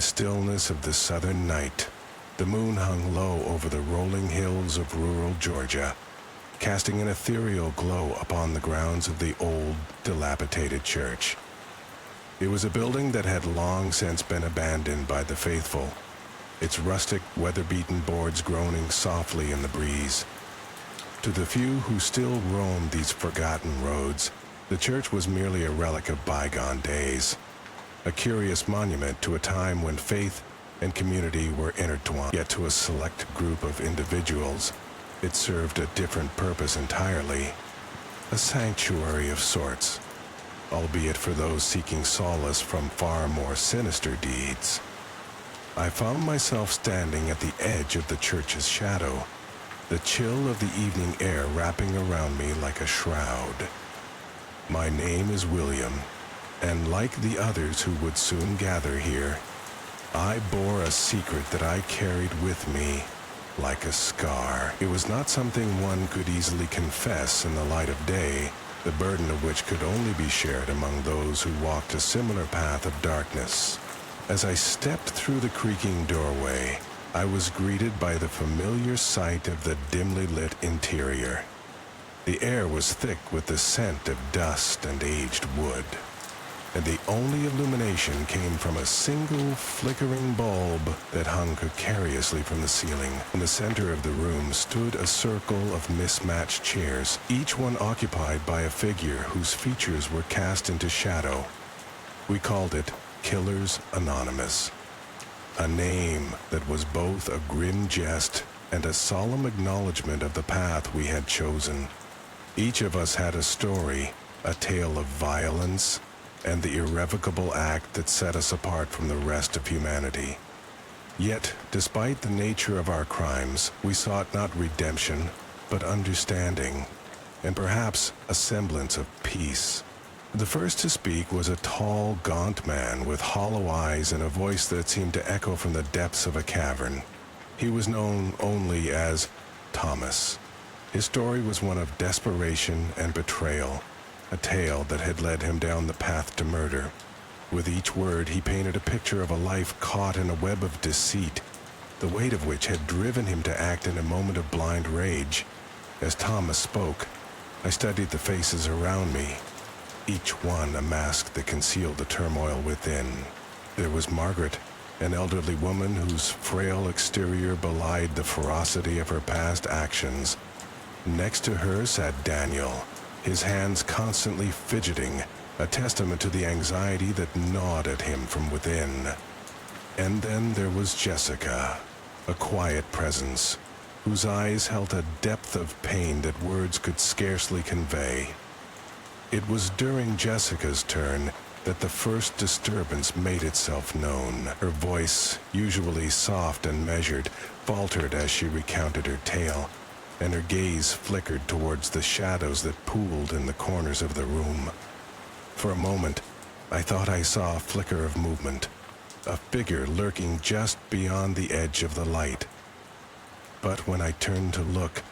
stillness of the southern night, the moon hung low over the rolling hills of rural Georgia, casting an ethereal glow upon the grounds of the old, dilapidated church. It was a building that had long since been abandoned by the faithful, its rustic, weather-beaten boards groaning softly in the breeze. To the few who still roamed these forgotten roads, the church was merely a relic of bygone days, a curious monument to a time when faith and community were intertwined. Yet to a select group of individuals, it served a different purpose entirely, a sanctuary of sorts, albeit for those seeking solace from far more sinister deeds. I found myself standing at the edge of the church's shadow, the chill of the evening air wrapping around me like a shroud. My name is William, and like the others who would soon gather here, I bore a secret that I carried with me like a scar. It was not something one could easily confess in the light of day, the burden of which could only be shared among those who walked a similar path of darkness. As I stepped through the creaking doorway, I was greeted by the familiar sight of the dimly lit interior. The air was thick with the scent of dust and aged wood, and the only illumination came from a single flickering bulb that hung precariously from the ceiling. In the center of the room stood a circle of mismatched chairs, each one occupied by a figure whose features were cast into shadow. We called it Killers Anonymous, a name that was both a grim jest and a solemn acknowledgement of the path we had chosen. Each of us had a story, a tale of violence, and the irrevocable act that set us apart from the rest of humanity. Yet, despite the nature of our crimes, we sought not redemption, but understanding, and perhaps a semblance of peace. The first to speak was a tall, gaunt man with hollow eyes and a voice that seemed to echo from the depths of a cavern. He was known only as Thomas. His story was one of desperation and betrayal, a tale that had led him down the path to murder. With each word, he painted a picture of a life caught in a web of deceit, the weight of which had driven him to act in a moment of blind rage. As Thomas spoke, I studied the faces around me, each one a mask that concealed the turmoil within. There was Margaret, an elderly woman whose frail exterior belied the ferocity of her past actions. Next to her sat Daniel, his hands constantly fidgeting, a testament to the anxiety that gnawed at him from within. And then there was Jessica, a quiet presence, whose eyes held a depth of pain that words could scarcely convey. It was during Jessica's turn that the first disturbance made itself known. Her voice, usually soft and measured, faltered as she recounted her tale, and her gaze flickered towards the shadows that pooled in the corners of the room. For a moment, I thought I saw a flicker of movement, a figure lurking just beyond the edge of the light. But when I turned to look,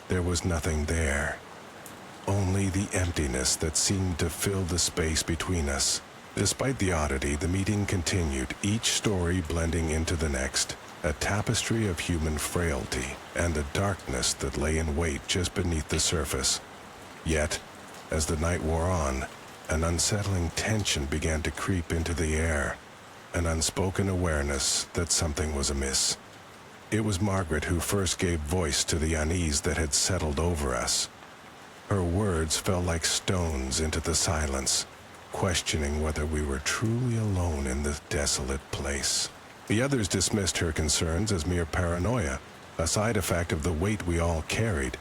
there was nothing there. Only the emptiness that seemed to fill the space between us. Despite the oddity, the meeting continued, each story blending into the next, a tapestry of human frailty and the darkness that lay in wait just beneath the surface. Yet, as the night wore on, an unsettling tension began to creep into the air, an unspoken awareness that something was amiss. It was Margaret who first gave voice to the unease that had settled over us. Her words fell like stones into the silence, questioning whether we were truly alone in this desolate place. The others dismissed her concerns as mere paranoia, a side effect of the weight we all carried,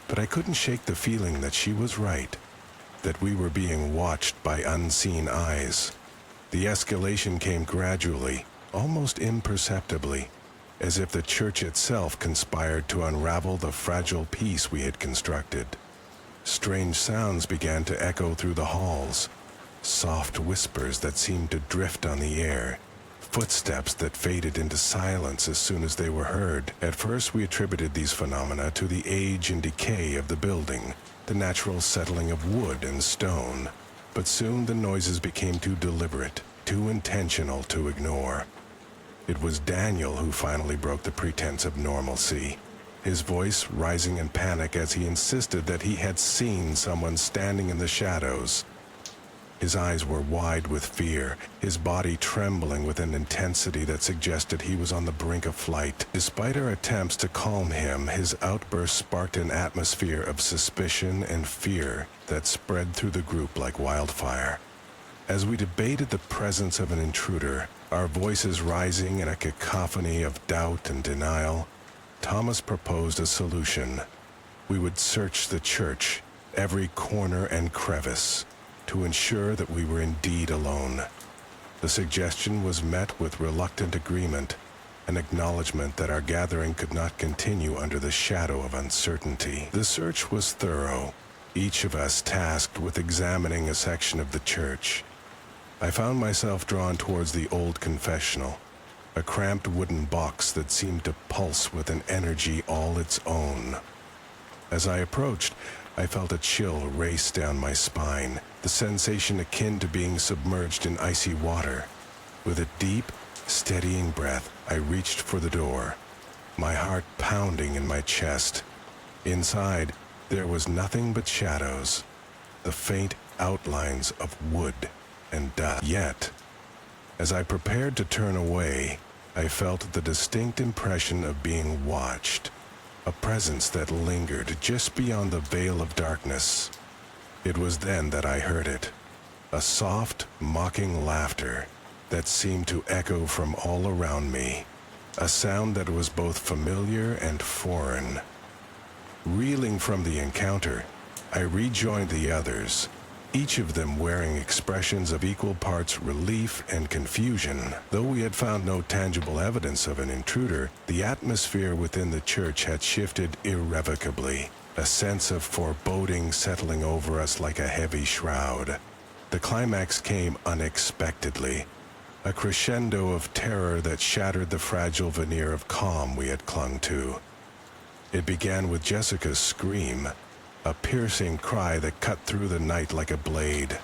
but I couldn't shake the feeling that she was right, that we were being watched by unseen eyes. The escalation came gradually, almost imperceptibly, as if the church itself conspired to unravel the fragile peace we had constructed. Strange sounds began to echo through the halls, soft whispers that seemed to drift on the air, footsteps that faded into silence as soon as they were heard. At first we attributed these phenomena to the age and decay of the building, the natural settling of wood and stone, but soon the noises became too deliberate, too intentional to ignore. It was Daniel who finally broke the pretense of normalcy, his voice rising in panic as he insisted that he had seen someone standing in the shadows. His eyes were wide with fear, his body trembling with an intensity that suggested he was on the brink of flight. Despite our attempts to calm him, his outburst sparked an atmosphere of suspicion and fear that spread through the group like wildfire. As we debated the presence of an intruder, our voices rising in a cacophony of doubt and denial, Thomas proposed a solution. We would search the church, every corner and crevice, to ensure that we were indeed alone. The suggestion was met with reluctant agreement, an acknowledgement that our gathering could not continue under the shadow of uncertainty. The search was thorough, each of us tasked with examining a section of the church. I found myself drawn towards the old confessional, a cramped wooden box that seemed to pulse with an energy all its own. As I approached, I felt a chill race down my spine, the sensation akin to being submerged in icy water. With a deep, steadying breath, I reached for the door, my heart pounding in my chest. Inside, there was nothing but shadows, the faint outlines of wood and dust. Yet, as I prepared to turn away, I felt the distinct impression of being watched. A presence that lingered just beyond the veil of darkness. It was then that I heard it, a soft, mocking laughter that seemed to echo from all around me, a sound that was both familiar and foreign. Reeling from the encounter, I rejoined the others, each of them wearing expressions of equal parts relief and confusion. Though we had found no tangible evidence of an intruder, the atmosphere within the church had shifted irrevocably, a sense of foreboding settling over us like a heavy shroud. The climax came unexpectedly, a crescendo of terror that shattered the fragile veneer of calm we had clung to. It began with Jessica's scream, a piercing cry that cut through the night like a blade.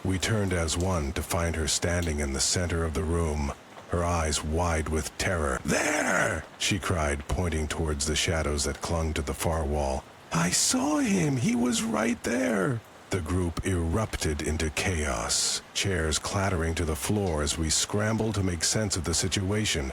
We turned as one to find her standing in the center of the room, her eyes wide with terror. "There!" she cried, pointing towards the shadows that clung to the far wall. "I saw him! He was right there!" The group erupted into chaos, chairs clattering to the floor as we scrambled to make sense of the situation.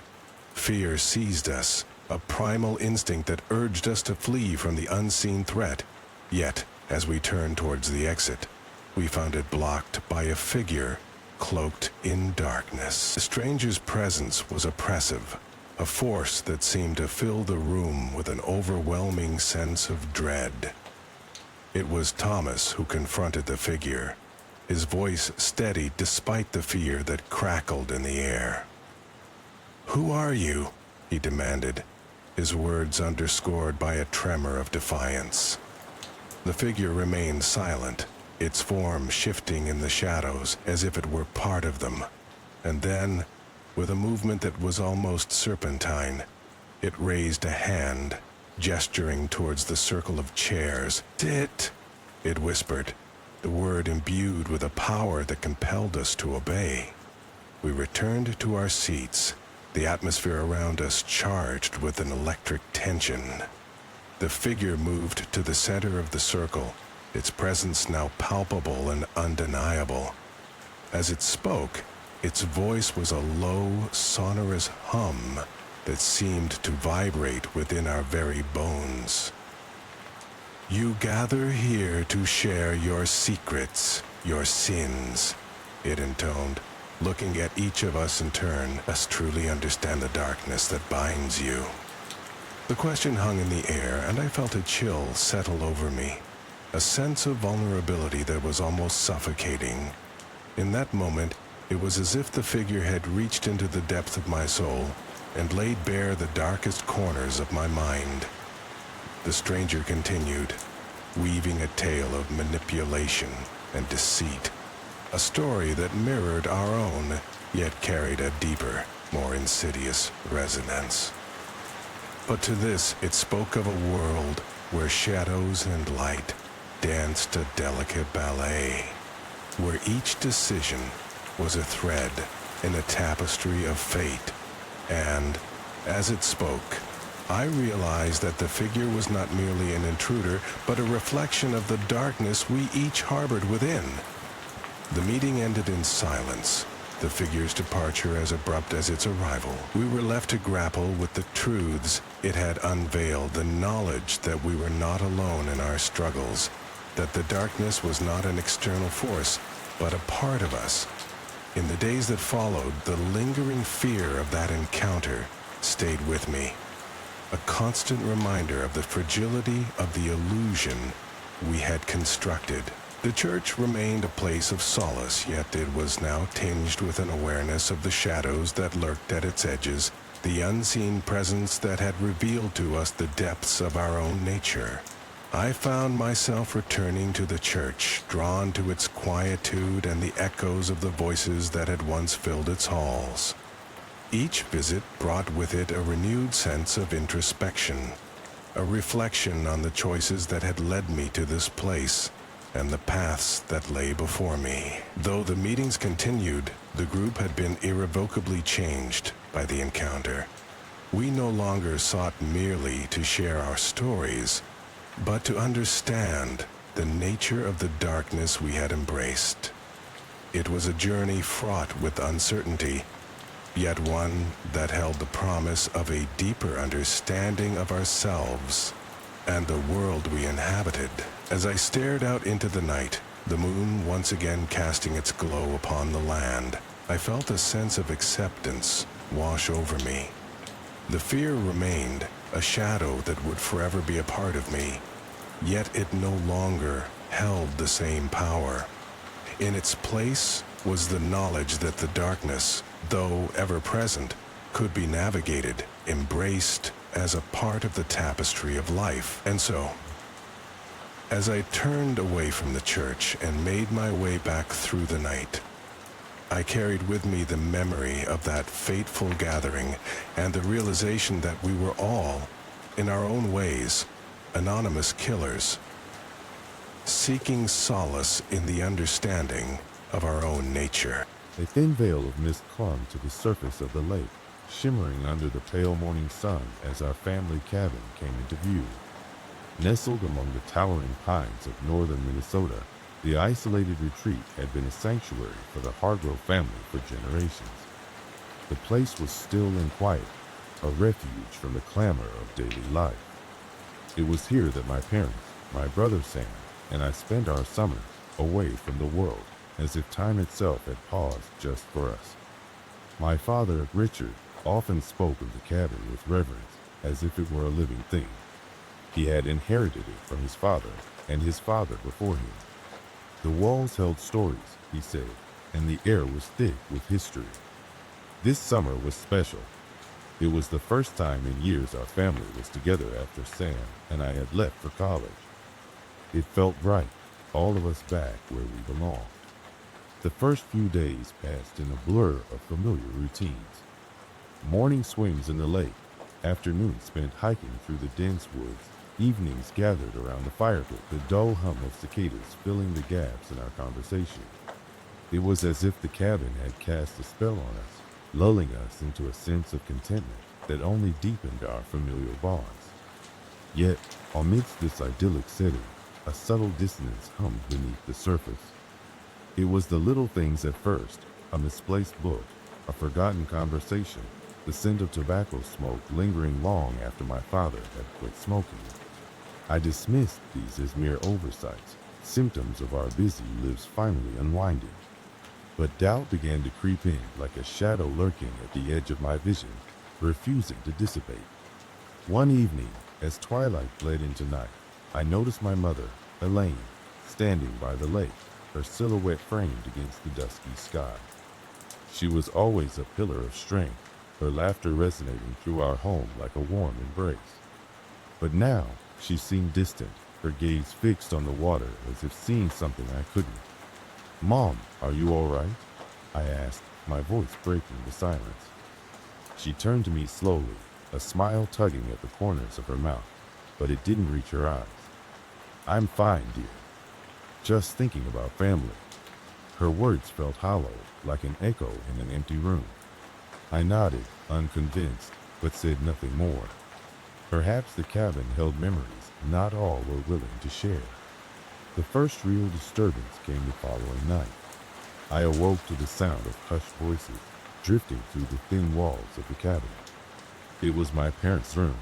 Fear seized us, a primal instinct that urged us to flee from the unseen threat. Yet, as we turned towards the exit, we found it blocked by a figure cloaked in darkness. The stranger's presence was oppressive, a force that seemed to fill the room with an overwhelming sense of dread. It was Thomas who confronted the figure, his voice steady despite the fear that crackled in the air. "Who are you?" he demanded, his words underscored by a tremor of defiance. The figure remained silent, its form shifting in the shadows as if it were part of them. And then, with a movement that was almost serpentine, it raised a hand, gesturing towards the circle of chairs. "Sit," it whispered, the word imbued with a power that compelled us to obey. We returned to our seats, the atmosphere around us charged with an electric tension. The figure moved to the center of the circle, its presence now palpable and undeniable. As it spoke, its voice was a low, sonorous hum that seemed to vibrate within our very bones. "You gather here to share your secrets, your sins," it intoned, looking at each of us in turn. "Us truly understand the darkness that binds you." The question hung in the air, and I felt a chill settle over me, a sense of vulnerability that was almost suffocating. In that moment, it was as if the figure had reached into the depth of my soul and laid bare the darkest corners of my mind. The stranger continued, weaving a tale of manipulation and deceit, a story that mirrored our own, yet carried a deeper, more insidious resonance. But to this, it spoke of a world where shadows and light danced a delicate ballet, where each decision was a thread in a tapestry of fate, And, as it spoke, I realized that the figure was not merely an intruder, but a reflection of the darkness we each harbored within. The meeting ended in silence, the figure's departure as abrupt as its arrival. We were left to grapple with the truths it had unveiled, the knowledge that we were not alone in our struggles, that the darkness was not an external force, but a part of us. In the days that followed, the lingering fear of that encounter stayed with me, a constant reminder of the fragility of the illusion we had constructed. The church remained a place of solace, yet it was now tinged with an awareness of the shadows that lurked at its edges, the unseen presence that had revealed to us the depths of our own nature. I found myself returning to the church, drawn to its quietude and the echoes of the voices that had once filled its halls. Each visit brought with it a renewed sense of introspection, a reflection on the choices that had led me to this place and the paths that lay before me. Though the meetings continued, the group had been irrevocably changed by the encounter. We no longer sought merely to share our stories, but to understand the nature of the darkness we had embraced. It was a journey fraught with uncertainty, yet one that held the promise of a deeper understanding of ourselves and the world we inhabited. As I stared out into the night, the moon once again casting its glow upon the land, I felt a sense of acceptance wash over me. The fear remained, a shadow that would forever be a part of me, yet it no longer held the same power. In its place was the knowledge that the darkness, though ever present, could be navigated, embraced as a part of the tapestry of life. And so, as I turned away from the church and made my way back through the night, I carried with me the memory of that fateful gathering and the realization that we were all, in our own ways, anonymous killers, seeking solace in the understanding of our own nature. A thin veil of mist clung to the surface of the lake, shimmering under the pale morning sun as our family cabin came into view. Nestled among the towering pines of northern Minnesota, the isolated retreat had been a sanctuary for the Hargrove family for generations. The place was still and quiet, a refuge from the clamor of daily life. It was here that my parents, my brother Sam, and I spent our summers away from the world, as if time itself had paused just for us. My father, Richard, often spoke of the cabin with reverence, as if it were a living thing. He had inherited it from his father and his father before him. The walls held stories, he said, and the air was thick with history. This summer was special. It was the first time in years our family was together after Sam and I had left for college. It felt right, all of us back where we belonged. The first few days passed in a blur of familiar routines. Morning swims in the lake, afternoons spent hiking through the dense woods, evenings gathered around the fire pit, the dull hum of cicadas filling the gaps in our conversation. It was as if the cabin had cast a spell on us, lulling us into a sense of contentment that only deepened our familial bonds. Yet, amidst this idyllic setting, a subtle dissonance hummed beneath the surface. It was the little things at first, a misplaced book, a forgotten conversation, the scent of tobacco smoke lingering long after my father had quit smoking. I dismissed these as mere oversights, symptoms of our busy lives finally unwinding. But doubt began to creep in like a shadow lurking at the edge of my vision, refusing to dissipate. One evening, as twilight bled into night, I noticed my mother, Elaine, standing by the lake, her silhouette framed against the dusky sky. She was always a pillar of strength, her laughter resonating through our home like a warm embrace. But now, she seemed distant, her gaze fixed on the water as if seeing something I couldn't. "Mom, are you all right?" I asked, my voice breaking the silence. She turned to me slowly, a smile tugging at the corners of her mouth, but it didn't reach her eyes. "I'm fine, dear. Just thinking about family." Her words felt hollow, like an echo in an empty room. I nodded, unconvinced, but said nothing more. Perhaps the cabin held memories not all were willing to share. The first real disturbance came the following night. I awoke to the sound of hushed voices drifting through the thin walls of the cabin. It was my parents' room.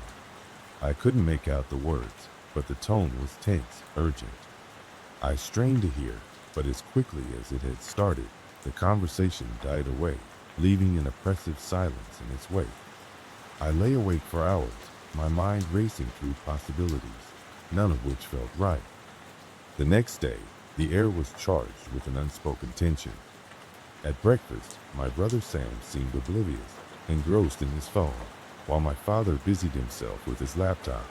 I couldn't make out the words, but the tone was tense, urgent. I strained to hear, but as quickly as it had started, the conversation died away, leaving an oppressive silence in its wake. I lay awake for hours, my mind racing through possibilities, none of which felt right. The next day, the air was charged with an unspoken tension. At breakfast, my brother Sam seemed oblivious, engrossed in his phone, while my father busied himself with his laptop.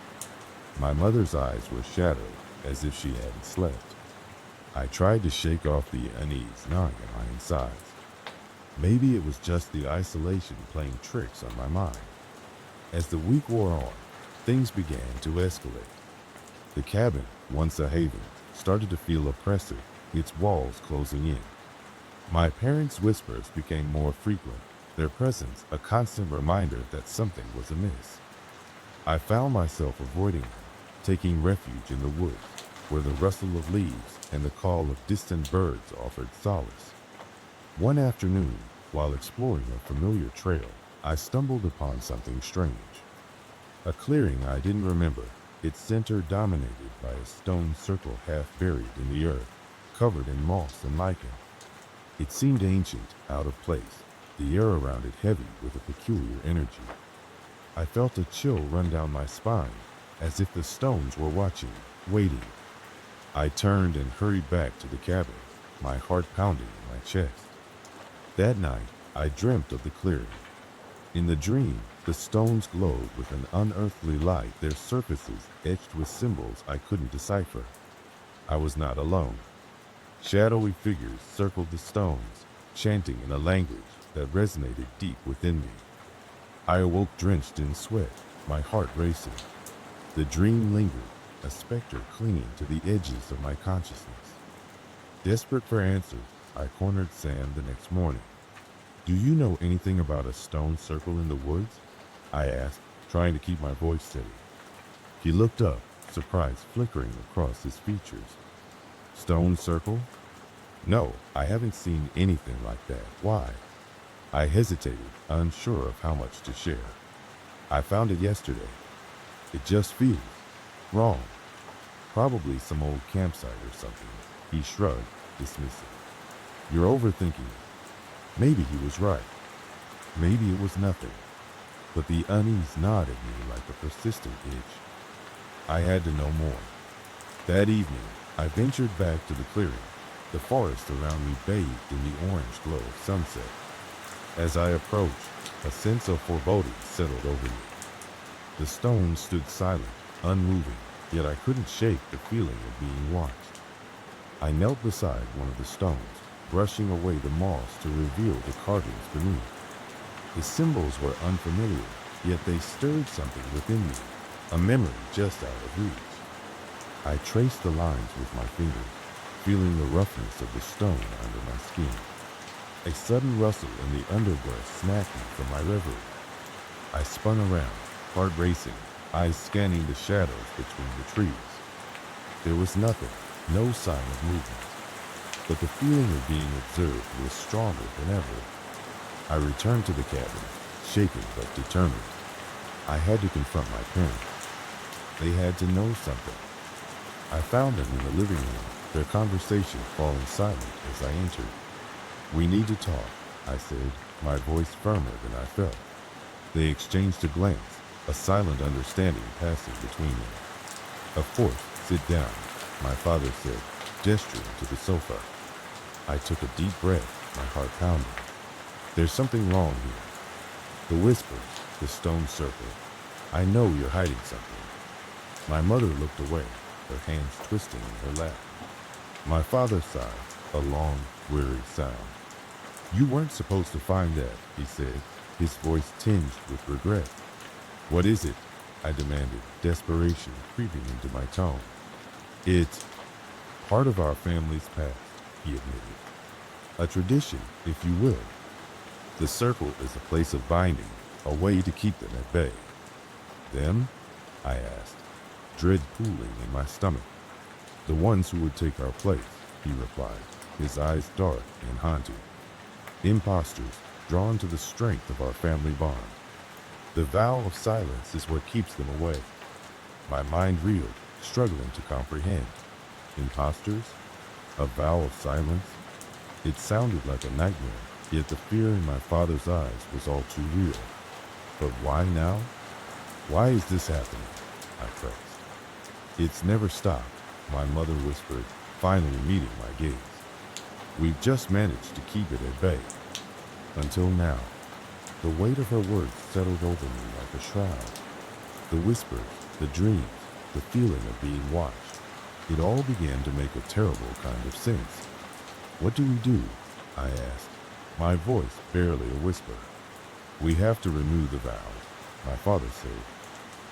My mother's eyes were shadowed, as if she hadn't slept. I tried to shake off the unease gnawing at my insides. Maybe it was just the isolation playing tricks on my mind. As the week wore on, things began to escalate. The cabin, once a haven, started to feel oppressive, its walls closing in. My parents' whispers became more frequent, their presence a constant reminder that something was amiss. I found myself avoiding them, taking refuge in the woods, where the rustle of leaves and the call of distant birds offered solace. One afternoon, while exploring a familiar trail, I stumbled upon something strange. A clearing I didn't remember, its center dominated by a stone circle half buried in the earth, covered in moss and lichen. It seemed ancient, out of place, the air around it heavy with a peculiar energy. I felt a chill run down my spine, as if the stones were watching, waiting. I turned and hurried back to the cabin, my heart pounding in my chest. That night, I dreamt of the clearing. In the dream, the stones glowed with an unearthly light, their surfaces etched with symbols I couldn't decipher. I was not alone. Shadowy figures circled the stones, chanting in a language that resonated deep within me. I awoke drenched in sweat, my heart racing. The dream lingered, a specter clinging to the edges of my consciousness. Desperate for answers, I cornered Sam the next morning. "Do you know anything about a stone circle in the woods?" I asked, trying to keep my voice steady. He looked up, surprise flickering across his features. "Stone circle? No, I haven't seen anything like that. Why?" I hesitated, unsure of how much to share. "I found it yesterday. It just feels wrong. Probably some old campsite or something." He shrugged, dismissive. "You're overthinking it." Maybe he was right. Maybe it was nothing. But the unease gnawed at me like a persistent itch. I had to know more. That evening, I ventured back to the clearing, the forest around me bathed in the orange glow of sunset. As I approached, a sense of foreboding settled over me. The stones stood silent, unmoving, yet I couldn't shake the feeling of being watched. I knelt beside one of the stones, brushing away the moss to reveal the carvings beneath. The symbols were unfamiliar, yet they stirred something within me, a memory just out of reach. I traced the lines with my fingers, feeling the roughness of the stone under my skin. A sudden rustle in the underbrush snapped me from my reverie. I spun around, heart racing, eyes scanning the shadows between the trees. There was nothing, no sign of movement, but the feeling of being observed was stronger than ever. I returned to the cabin, shaken but determined. I had to confront my parents. They had to know something. I found them in the living room, their conversation falling silent as I entered. "We need to talk," I said, my voice firmer than I felt. They exchanged a glance, a silent understanding passing between them. "Of course, sit down," my father said, gesturing to the sofa. I took a deep breath, my heart pounding. "There's something wrong here." The whispers, the stone circle. "I know you're hiding something." My mother looked away, her hands twisting in her lap. My father sighed, a long, weary sound. "You weren't supposed to find that," he said, his voice tinged with regret. "What is it?" I demanded, desperation creeping into my tone. "It's part of our family's past," he admitted. "A tradition, if you will." The circle is a place of binding, a way to keep them at bay. Them? I asked, dread pooling in my stomach. The ones who would take our place, he replied, his eyes dark and haunted. Imposters, drawn to the strength of our family bond. The vow of silence is what keeps them away. My mind reeled, struggling to comprehend. Imposters? A vow of silence? It sounded like a nightmare, yet the fear in my father's eyes was all too real. But why now? Why is this happening? I pressed. It's never stopped, my mother whispered, finally meeting my gaze. We've just managed to keep it at bay. Until now. The weight of her words settled over me like a shroud. The whispers, the dreams, the feeling of being watched. It all began to make a terrible kind of sense. What do we do? I asked, my voice barely a whisper. We have to renew the vows, my father said.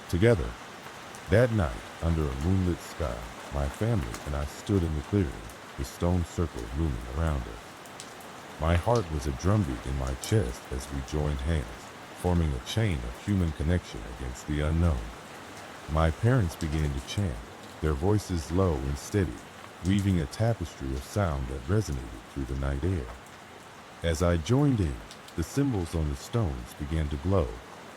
Together. That night, under a moonlit sky, my family and I stood in the clearing, the stone circle looming around us. My heart was a drumbeat in my chest as we joined hands, forming a chain of human connection against the unknown. My parents began to chant, their voices low and steady, weaving a tapestry of sound that resonated through the night air. As I joined in, the symbols on the stones began to glow,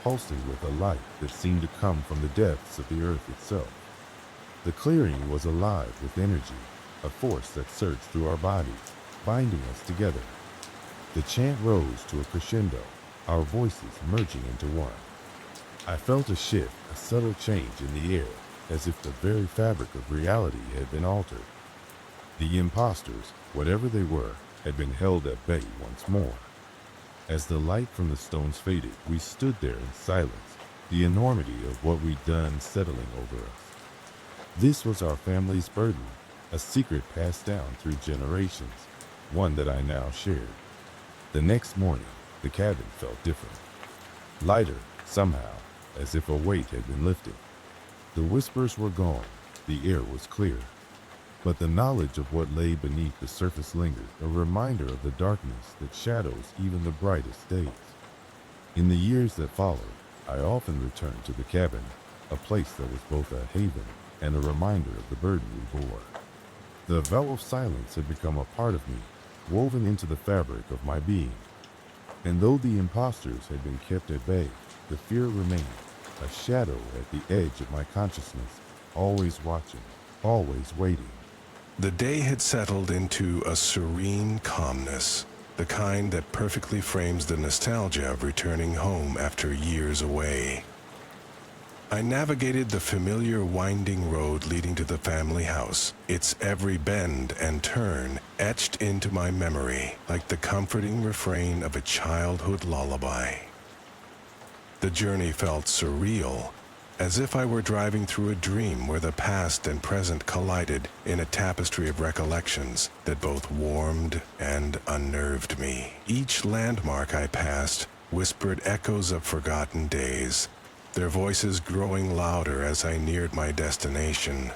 pulsing with a light that seemed to come from the depths of the earth itself. The clearing was alive with energy, a force that surged through our bodies, binding us together. The chant rose to a crescendo, our voices merging into one. I felt a shift, a subtle change in the air, as if the very fabric of reality had been altered. The imposters, whatever they were, had been held at bay once more. As the light from the stones faded, we stood there in silence, the enormity of what we'd done settling over us. This was our family's burden, a secret passed down through generations, one that I now shared. The next morning, the cabin felt different. Lighter, somehow, as if a weight had been lifted. The whispers were gone, the air was clear. But the knowledge of what lay beneath the surface lingered, a reminder of the darkness that shadows even the brightest days. In the years that followed, I often returned to the cabin, a place that was both a haven and a reminder of the burden we bore. The vow of silence had become a part of me, woven into the fabric of my being. And though the imposters had been kept at bay, the fear remained, a shadow at the edge of my consciousness, always watching, always waiting. The day had settled into a serene calmness, the kind that perfectly frames the nostalgia of returning home after years away. I navigated the familiar winding road leading to the family house, its every bend and turn etched into my memory like the comforting refrain of a childhood lullaby. The journey felt surreal, as if I were driving through a dream where the past and present collided in a tapestry of recollections that both warmed and unnerved me. Each landmark I passed whispered echoes of forgotten days, their voices growing louder as I neared my destination.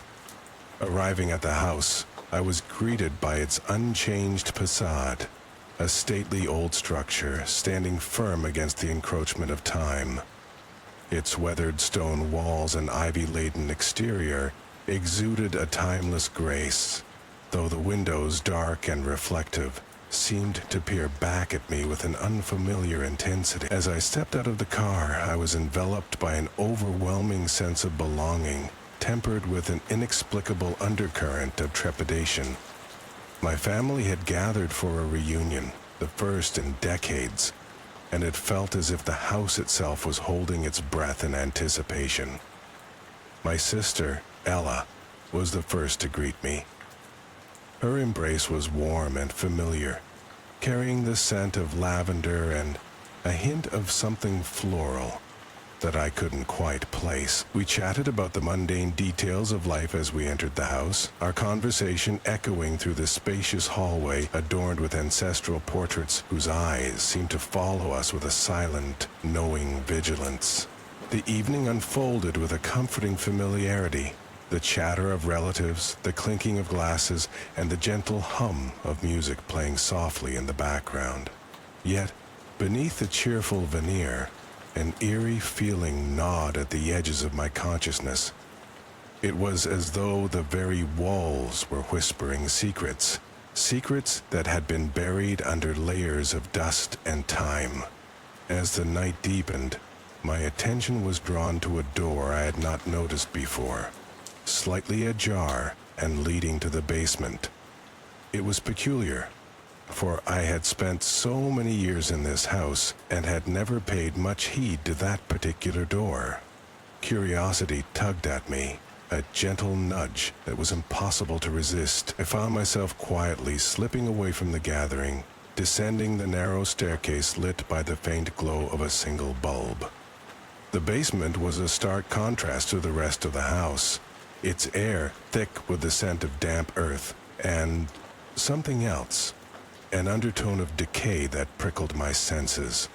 Arriving at the house, I was greeted by its unchanged facade, a stately old structure standing firm against the encroachment of time. Its weathered stone walls and ivy-laden exterior exuded a timeless grace, though the windows, dark and reflective, seemed to peer back at me with an unfamiliar intensity. As I stepped out of the car, I was enveloped by an overwhelming sense of belonging, tempered with an inexplicable undercurrent of trepidation. My family had gathered for a reunion, the first in decades, and it felt as if the house itself was holding its breath in anticipation. My sister, Ella, was the first to greet me. Her embrace was warm and familiar, carrying the scent of lavender and a hint of something floral that I couldn't quite place. We chatted about the mundane details of life as we entered the house, our conversation echoing through the spacious hallway adorned with ancestral portraits whose eyes seemed to follow us with a silent, knowing vigilance. The evening unfolded with a comforting familiarity, the chatter of relatives, the clinking of glasses, and the gentle hum of music playing softly in the background. Yet, Beneath the cheerful veneer, an eerie feeling gnawed at the edges of my consciousness. It was as though the very walls were whispering secrets, secrets that had been buried under layers of dust and time. As the night deepened, my attention was drawn to a door I had not noticed before, slightly ajar and leading to the basement. It was peculiar, for I had spent so many years in this house and had never paid much heed to that particular door. Curiosity tugged at me, a gentle nudge that was impossible to resist. I found myself quietly slipping away from the gathering, descending the narrow staircase lit by the faint glow of a single bulb. The basement was a stark contrast to the rest of the house, its air thick with the scent of damp earth and something else, an undertone of decay that prickled my senses.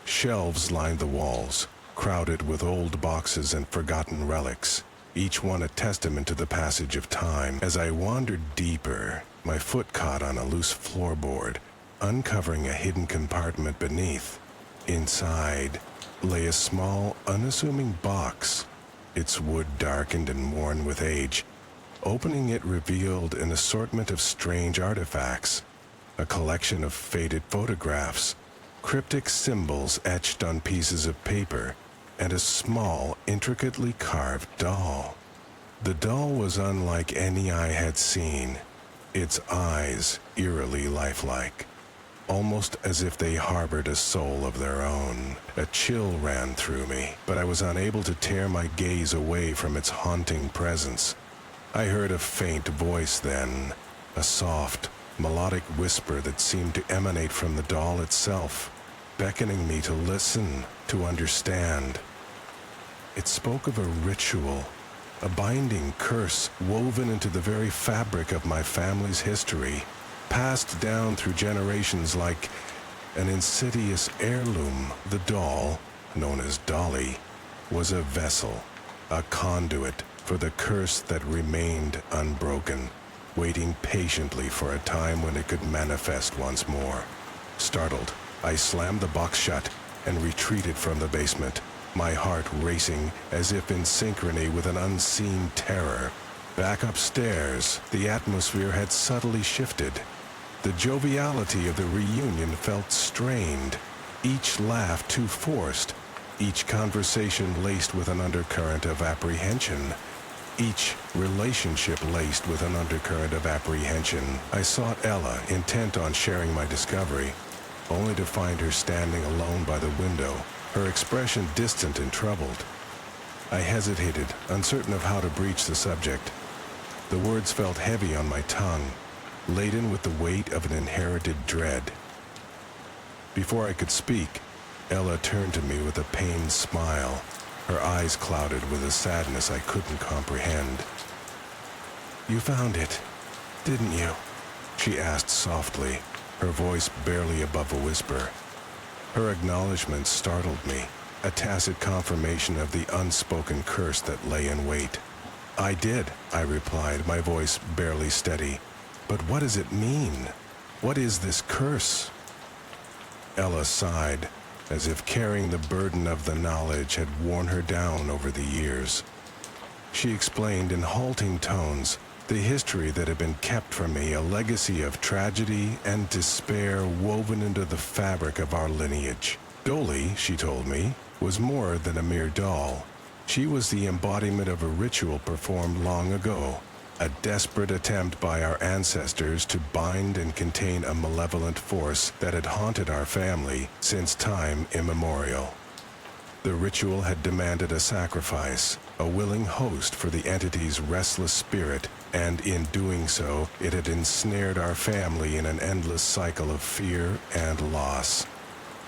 Shelves lined the walls, crowded with old boxes and forgotten relics, each one a testament to the passage of time. As I wandered deeper, my foot caught on a loose floorboard, uncovering a hidden compartment beneath. Inside lay a small, unassuming box, its wood darkened and worn with age. Opening it revealed an assortment of strange artifacts, a collection of faded photographs, cryptic symbols etched on pieces of paper, and a small, intricately carved doll. The doll was unlike any I had seen, its eyes eerily lifelike, almost as if they harbored a soul of their own. A chill ran through me, but I was unable to tear my gaze away from its haunting presence. I heard a faint voice then, a soft, melodic whisper that seemed to emanate from the doll itself, beckoning me to listen, to understand. It spoke of a ritual, a binding curse woven into the very fabric of my family's history, passed down through generations like an insidious heirloom. The doll, known as Dolly, was a vessel, a conduit for the curse that remained unbroken, waiting patiently for a time when it could manifest once more. Startled, I slammed the box shut and retreated from the basement, my heart racing as if in synchrony with an unseen terror. Back upstairs, the atmosphere had subtly shifted. The joviality of the reunion felt strained, each laugh too forced, each conversation laced with an undercurrent of apprehension, each relationship laced with an undercurrent of apprehension. I sought Ella, intent on sharing my discovery, only to find her standing alone by the window, her expression distant and troubled. I hesitated, uncertain of how to breach the subject. The words felt heavy on my tongue, laden with the weight of an inherited dread. Before I could speak, Ella turned to me with a pained smile, her eyes clouded with a sadness I couldn't comprehend. "You found it, didn't you?" she asked softly, her voice barely above a whisper. Her acknowledgement startled me, a tacit confirmation of the unspoken curse that lay in wait. "I did," I replied, my voice barely steady. "But what does it mean? What is this curse?" Ella sighed, as if carrying the burden of the knowledge had worn her down over the years. She explained in halting tones the history that had been kept from me, a legacy of tragedy and despair woven into the fabric of our lineage. Dolly, she told me, was more than a mere doll. She was the embodiment of a ritual performed long ago, a desperate attempt by our ancestors to bind and contain a malevolent force that had haunted our family since time immemorial. The ritual had demanded a sacrifice, a willing host for the entity's restless spirit, and in doing so, it had ensnared our family in an endless cycle of fear and loss.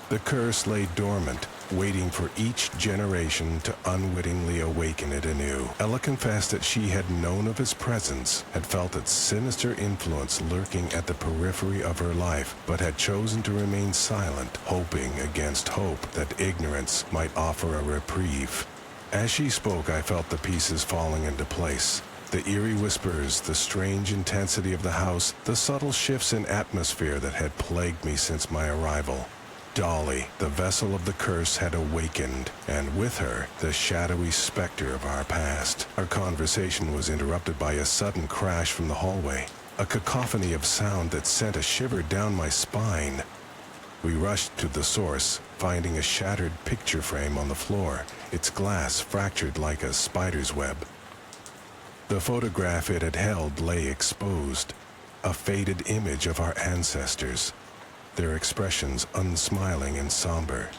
The curse lay dormant, waiting for each generation to unwittingly awaken it anew. Ella confessed that she had known of its presence, had felt its sinister influence lurking at the periphery of her life, but had chosen to remain silent, hoping against hope that ignorance might offer a reprieve. As she spoke, I felt the pieces falling into place. The eerie whispers, the strange intensity of the house, the subtle shifts in atmosphere that had plagued me since my arrival. Dolly, the vessel of the curse, had awakened, and with her, the shadowy specter of our past. Our conversation was interrupted by a sudden crash from the hallway, a cacophony of sound that sent a shiver down my spine. We rushed to the source, finding a shattered picture frame on the floor, its glass fractured like a spider's web. The photograph it had held lay exposed, a faded image of our ancestors, their expressions unsmiling and somber.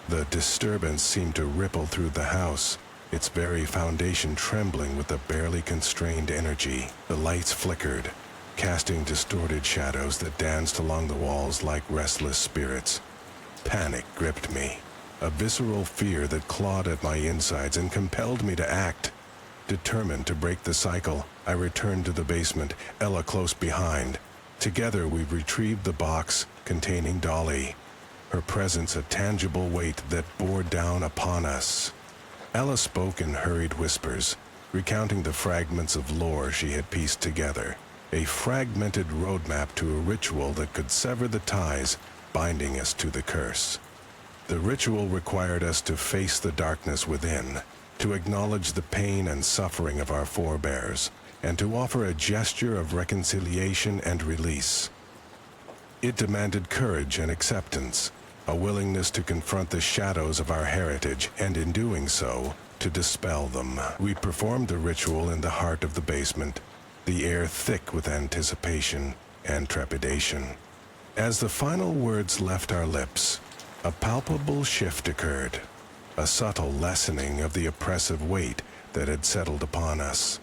The disturbance seemed to ripple through the house, its very foundation trembling with a barely constrained energy. The lights flickered, casting distorted shadows that danced along the walls like restless spirits. Panic gripped me, a visceral fear that clawed at my insides and compelled me to act. Determined to break the cycle, I returned to the basement, Ella close behind. Together we retrieved the box containing Dolly, her presence a tangible weight that bore down upon us. Ella spoke in hurried whispers, recounting the fragments of lore she had pieced together, a fragmented roadmap to a ritual that could sever the ties binding us to the curse. The ritual required us to face the darkness within, to acknowledge the pain and suffering of our forebears, and to offer a gesture of reconciliation and release. It demanded courage and acceptance, a willingness to confront the shadows of our heritage, and in doing so, to dispel them. We performed the ritual in the heart of the basement, the air thick with anticipation and trepidation. As the final words left our lips, a palpable shift occurred, a subtle lessening of the oppressive weight that had settled upon us.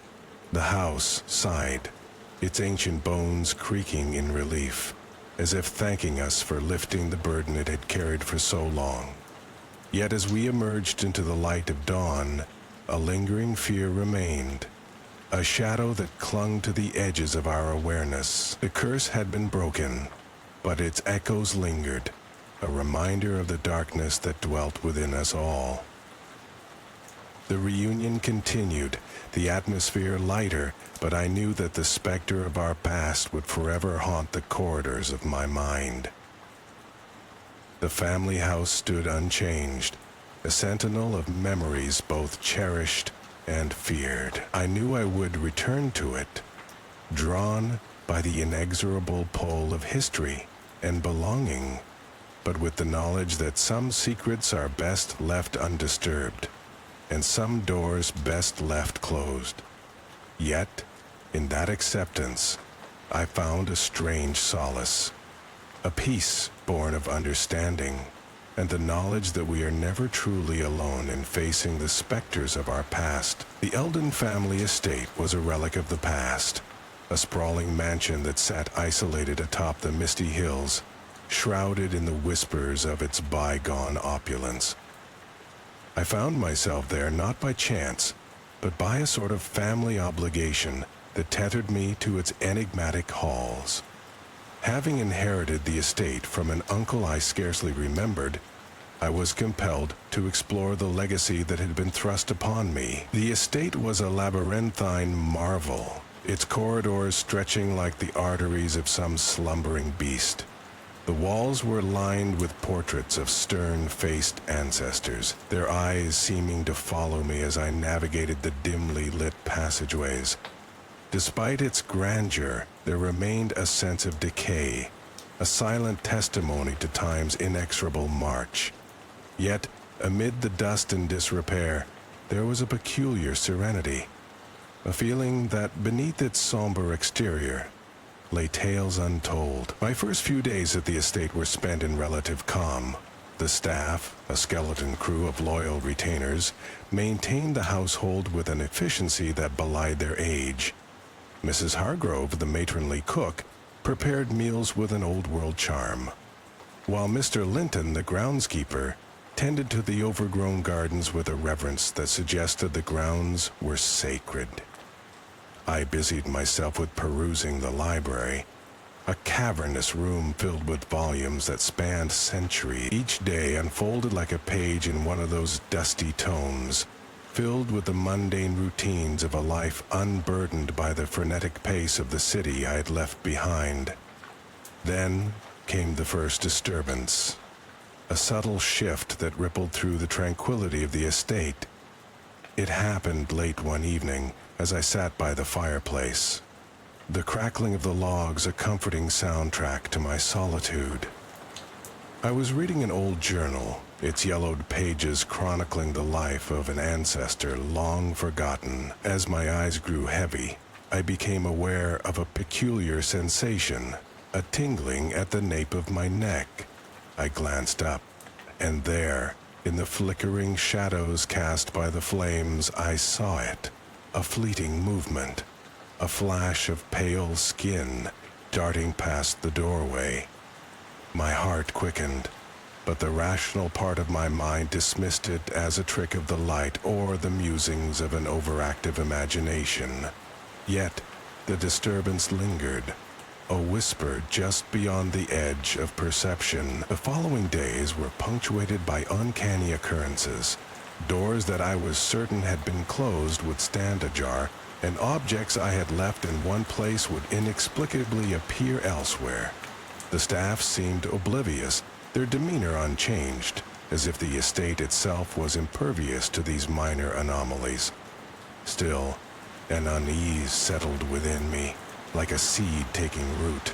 The house sighed, its ancient bones creaking in relief, as if thanking us for lifting the burden it had carried for so long. Yet as we emerged into the light of dawn, a lingering fear remained, a shadow that clung to the edges of our awareness. The curse had been broken, but its echoes lingered, a reminder of the darkness that dwelt within us all. The reunion continued, the atmosphere lighter, but I knew that the specter of our past would forever haunt the corridors of my mind. The family house stood unchanged, a sentinel of memories both cherished and feared. I knew I would return to it, drawn by the inexorable pull of history and belonging, but with the knowledge that some secrets are best left undisturbed, and some doors best left closed. Yet, in that acceptance, I found a strange solace, a peace born of understanding, and the knowledge that we are never truly alone in facing the specters of our past. The Eldon family estate was a relic of the past, a sprawling mansion that sat isolated atop the misty hills, shrouded in the whispers of its bygone opulence. I found myself there not by chance, but by a sort of family obligation that tethered me to its enigmatic halls. Having inherited the estate from an uncle I scarcely remembered, I was compelled to explore the legacy that had been thrust upon me. The estate was a labyrinthine marvel, its corridors stretching like the arteries of some slumbering beast. The walls were lined with portraits of stern-faced ancestors, their eyes seeming to follow me as I navigated the dimly lit passageways. Despite its grandeur, there remained a sense of decay, a silent testimony to time's inexorable march. Yet, amid the dust and disrepair, there was a peculiar serenity, a feeling that beneath its somber exterior lay tales untold. My first few days at the estate were spent in relative calm. The staff, a skeleton crew of loyal retainers, maintained the household with an efficiency that belied their age. Mrs. Hargrove, the matronly cook, prepared meals with an old-world charm, while Mr. Linton, the groundskeeper, tended to the overgrown gardens with a reverence that suggested the grounds were sacred. I busied myself with perusing the library, a cavernous room filled with volumes that spanned centuries, each day unfolded like a page in one of those dusty tomes, filled with the mundane routines of a life unburdened by the frenetic pace of the city I had left behind. Then came the first disturbance. a subtle shift that rippled through the tranquility of the estate. It happened late one evening as I sat by the fireplace, the crackling of the logs a comforting soundtrack to my solitude. I was reading an old journal, its yellowed pages chronicling the life of an ancestor long forgotten. As my eyes grew heavy, I became aware of a peculiar sensation, a tingling at the nape of my neck. I glanced up, and there, in the flickering shadows cast by the flames, I saw it, a fleeting movement, a flash of pale skin darting past the doorway. My heart quickened, but the rational part of my mind dismissed it as a trick of the light or the musings of an overactive imagination. Yet, the disturbance lingered, a whisper just beyond the edge of perception. The following days were punctuated by uncanny occurrences. Doors that I was certain had been closed would stand ajar, and objects I had left in one place would inexplicably appear elsewhere. The staff seemed oblivious, their demeanor unchanged, as if the estate itself was impervious to these minor anomalies. Still, an unease settled within me, like a seed taking root.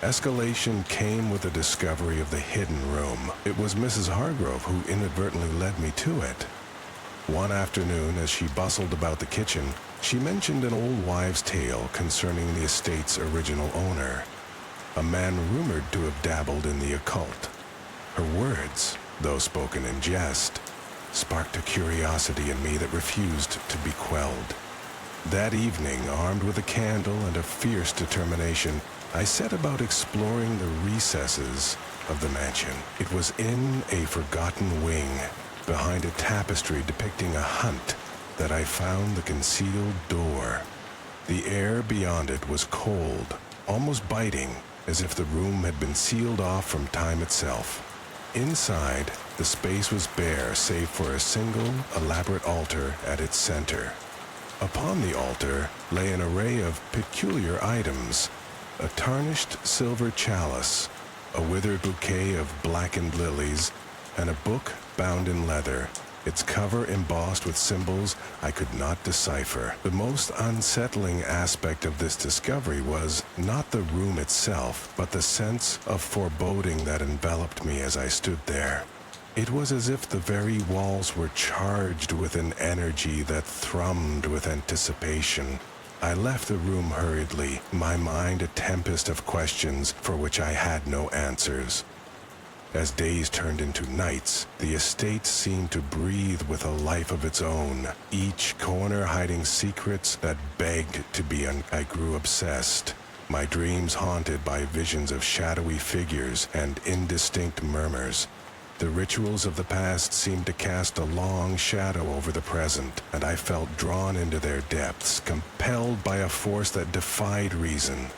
Escalation came with the discovery of the hidden room. It was Mrs. Hargrove who inadvertently led me to it. One afternoon, as she bustled about the kitchen, she mentioned an old wives' tale concerning the estate's original owner, a man rumored to have dabbled in the occult. Her words, though spoken in jest, sparked a curiosity in me that refused to be quelled. That evening, armed with a candle and a fierce determination, I set about exploring the recesses of the mansion. It was in a forgotten wing, behind a tapestry depicting a hunt, that I found the concealed door. The air beyond it was cold, almost biting, as if the room had been sealed off from time itself. Inside, the space was bare save for a single, elaborate altar at its center. Upon the altar lay an array of peculiar items, a tarnished silver chalice, a withered bouquet of blackened lilies, and a book bound in leather, its cover embossed with symbols I could not decipher. The most unsettling aspect of this discovery was not the room itself, but the sense of foreboding that enveloped me as I stood there. It was as if the very walls were charged with an energy that thrummed with anticipation. I left the room hurriedly, my mind a tempest of questions for which I had no answers. As days turned into nights, the estate seemed to breathe with a life of its own, each corner hiding secrets that begged to be I grew obsessed, my dreams haunted by visions of shadowy figures and indistinct murmurs. The rituals of the past seemed to cast a long shadow over the present, and I felt drawn into their depths, compelled by a force that defied reason.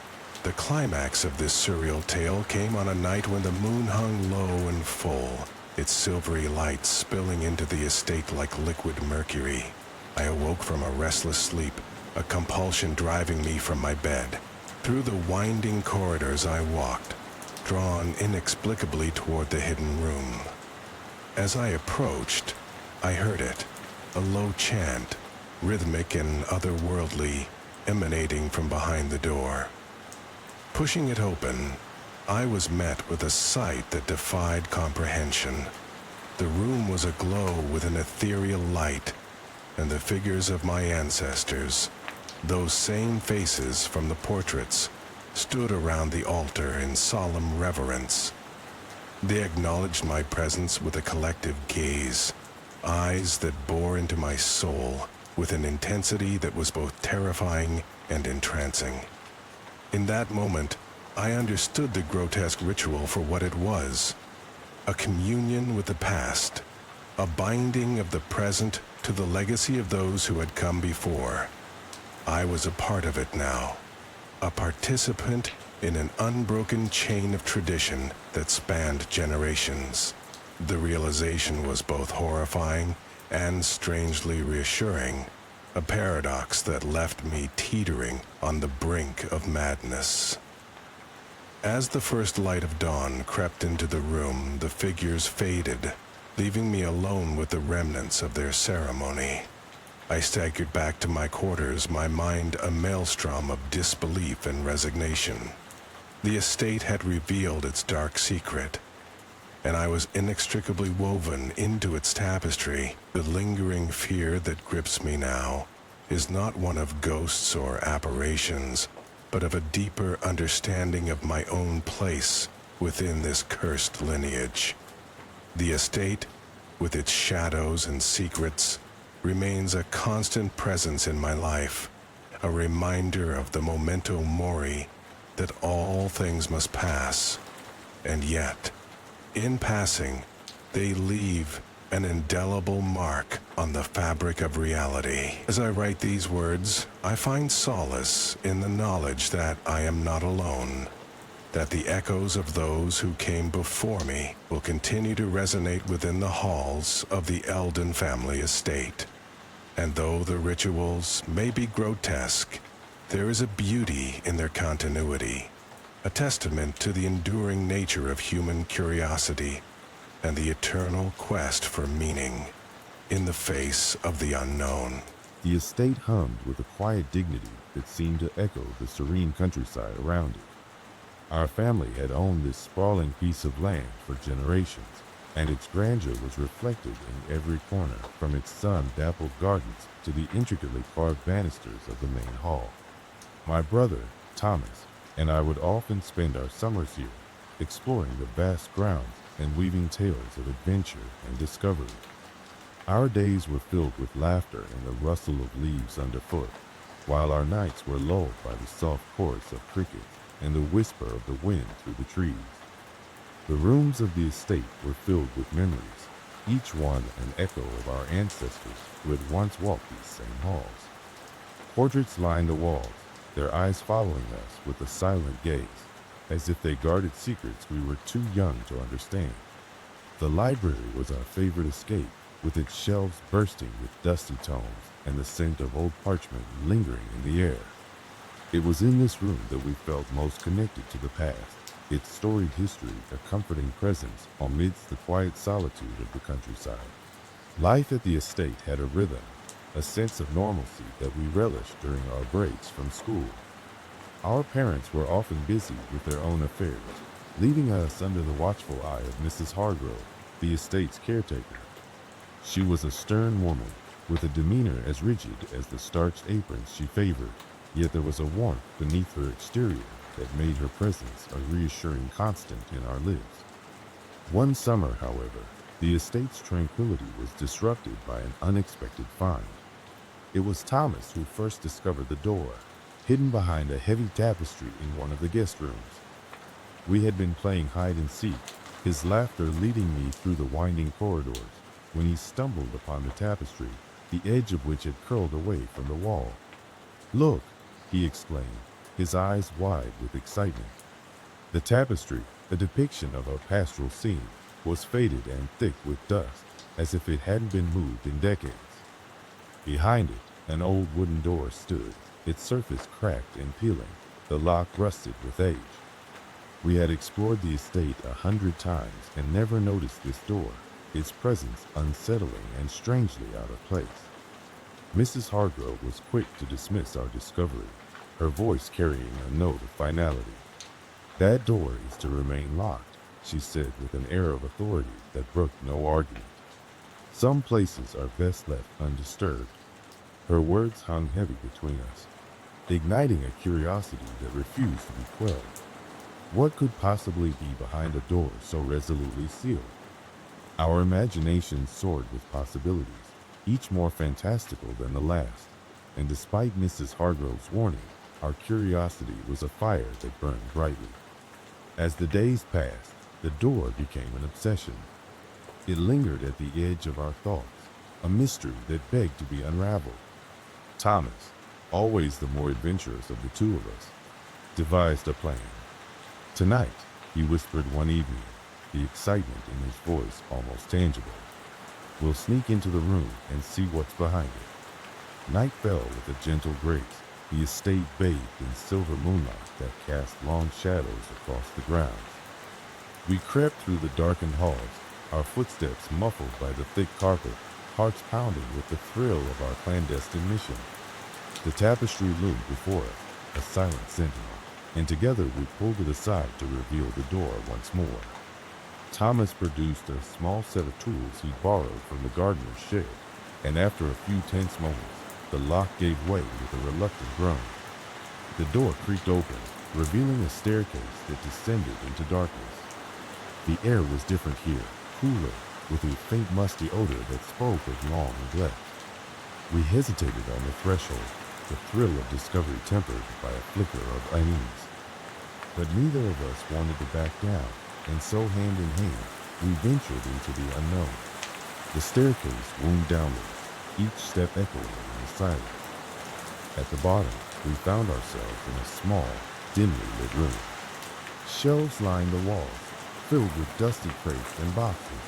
The climax of this surreal tale came on a night when the moon hung low and full, its silvery light spilling into the estate like liquid mercury. I awoke from a restless sleep, a compulsion driving me from my bed. Through the winding corridors I walked, drawn inexplicably toward the hidden room. As I approached, I heard it, a low chant, rhythmic and otherworldly, emanating from behind the door. Pushing it open, I was met with a sight that defied comprehension. The room was aglow with an ethereal light, and the figures of my ancestors, those same faces from the portraits, stood around the altar in solemn reverence. They acknowledged my presence with a collective gaze, eyes that bore into my soul with an intensity that was both terrifying and entrancing. In that moment, I understood the grotesque ritual for what it was, a communion with the past, a binding of the present to the legacy of those who had come before. I was a part of it now, a participant in an unbroken chain of tradition that spanned generations. The realization was both horrifying and strangely reassuring, a paradox that left me teetering on the brink of madness. As the first light of dawn crept into the room, the figures faded, leaving me alone with the remnants of their ceremony. I staggered back to my quarters, my mind a maelstrom of disbelief and resignation. The estate had revealed its dark secret, and I was inextricably woven into its tapestry. The lingering fear that grips me now is not one of ghosts or apparitions, but of a deeper understanding of my own place within this cursed lineage. The estate, with its shadows and secrets, remains a constant presence in my life, a reminder of the memento mori, that all things must pass, and yet, in passing, they leave an indelible mark on the fabric of reality. As I write these words, I find solace in the knowledge that I am not alone, that the echoes of those who came before me will continue to resonate within the halls of the Eldon family estate. And though the rituals may be grotesque, there is a beauty in their continuity, a testament to the enduring nature of human curiosity and the eternal quest for meaning in the face of the unknown. The estate hummed with a quiet dignity that seemed to echo the serene countryside around it. Our family had owned this sprawling piece of land for generations, and its grandeur was reflected in every corner, from its sun-dappled gardens to the intricately carved banisters of the main hall. My brother, Thomas, and I would often spend our summers here, exploring the vast grounds and weaving tales of adventure and discovery. Our days were filled with laughter and the rustle of leaves underfoot, while our nights were lulled by the soft chorus of crickets and the whisper of the wind through the trees. The rooms of the estate were filled with memories, each one an echo of our ancestors who had once walked these same halls. Portraits lined the walls, their eyes following us with a silent gaze, as if they guarded secrets we were too young to understand. The library was our favorite escape, with its shelves bursting with dusty tomes and the scent of old parchment lingering in the air. It was in this room that we felt most connected to the past, its storied history a comforting presence amidst the quiet solitude of the countryside. Life at the estate had a rhythm, a sense of normalcy that we relished during our breaks from school. Our parents were often busy with their own affairs, leaving us under the watchful eye of Mrs. Hargrove, the estate's caretaker. She was a stern woman, with a demeanor as rigid as the starched aprons she favored, yet there was a warmth beneath her exterior that made her presence a reassuring constant in our lives. One summer, however, the estate's tranquility was disrupted by an unexpected find. It was Thomas who first discovered the door, hidden behind a heavy tapestry in one of the guest rooms. We had been playing hide and seek, his laughter leading me through the winding corridors, when he stumbled upon the tapestry, the edge of which had curled away from the wall. "Look!" he exclaimed, his eyes wide with excitement. The tapestry, a depiction of a pastoral scene, was faded and thick with dust, as if it hadn't been moved in decades. Behind it, an old wooden door stood, its surface cracked and peeling, the lock rusted with age. We had explored the estate 100 times and never noticed this door, its presence unsettling and strangely out of place. Mrs. Hargrove was quick to dismiss our discovery, her voice carrying a note of finality. "That door is to remain locked," she said with an air of authority that brooked no argument. "Some places are best left undisturbed." Her words hung heavy between us, igniting a curiosity that refused to be quelled. What could possibly be behind a door so resolutely sealed? Our imaginations soared with possibilities, each more fantastical than the last, and despite Mrs. Hargrove's warning, our curiosity was a fire that burned brightly. As the days passed, the door became an obsession. It lingered at the edge of our thoughts, a mystery that begged to be unraveled. Thomas, always the more adventurous of the two of us, devised a plan. "Tonight," he whispered one evening, the excitement in his voice almost tangible, "we'll sneak into the room and see what's behind it." Night fell with a gentle grace, the estate bathed in silver moonlight that cast long shadows across the grounds. We crept through the darkened halls, our footsteps muffled by the thick carpet, hearts pounding with the thrill of our clandestine mission. The tapestry loomed before us, a silent sentinel, and together we pulled it aside to reveal the door once more. Thomas produced a small set of tools he'd borrowed from the gardener's shed, and after a few tense moments, the lock gave way with a reluctant groan. The door creaked open, revealing a staircase that descended into darkness. The air was different here, cooler, with a faint musty odor that spoke of long neglect. We hesitated on the threshold, the thrill of discovery tempered by a flicker of unease. But neither of us wanted to back down, and so hand in hand, we ventured into the unknown. The staircase wound downward, each step echoing in the silence. At the bottom, we found ourselves in a small, dimly lit room. Shelves lined the walls, filled with dusty crates and boxes.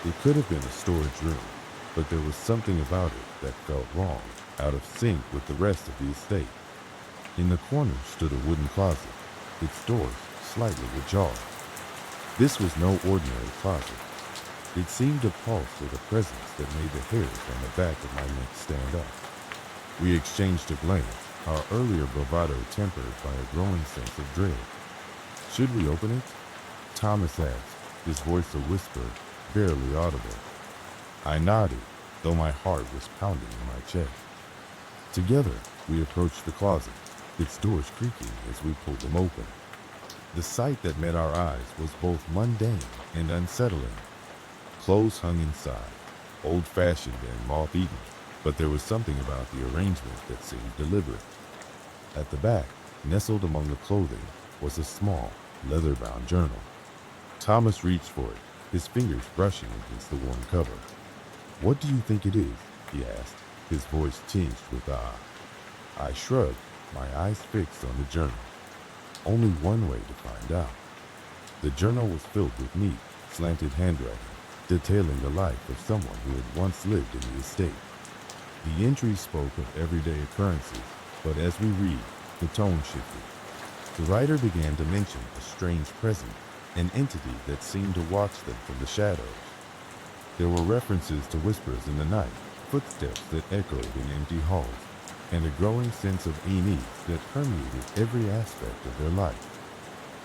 It could have been a storage room, but there was something about it that felt wrong, out of sync with the rest of the estate. In the corner stood a wooden closet, its doors slightly ajar. This was no ordinary closet. It seemed to pulse with a presence that made the hairs on the back of my neck stand up. We exchanged a glance, our earlier bravado tempered by a growing sense of dread. Should we open it? Thomas asked, his voice a whisper, barely audible. I nodded, though my heart was pounding in my chest. Together, we approached the closet, its doors creaking as we pulled them open. The sight that met our eyes was both mundane and unsettling. Clothes hung inside, old-fashioned and moth-eaten, but there was something about the arrangement that seemed deliberate. At the back, nestled among the clothing, was a small, leather-bound journal. Thomas reached for it, his fingers brushing against the worn cover. What do you think it is? He asked, his voice tinged with awe. I shrugged, my eyes fixed on the journal. Only one way to find out. The journal was filled with neat, slanted handwriting, detailing the life of someone who had once lived in the estate. The entries spoke of everyday occurrences, but as we read, the tone shifted. The writer began to mention a strange presence, an entity that seemed to watch them from the shadows. There were references to whispers in the night, footsteps that echoed in empty halls, and a growing sense of unease that permeated every aspect of their life.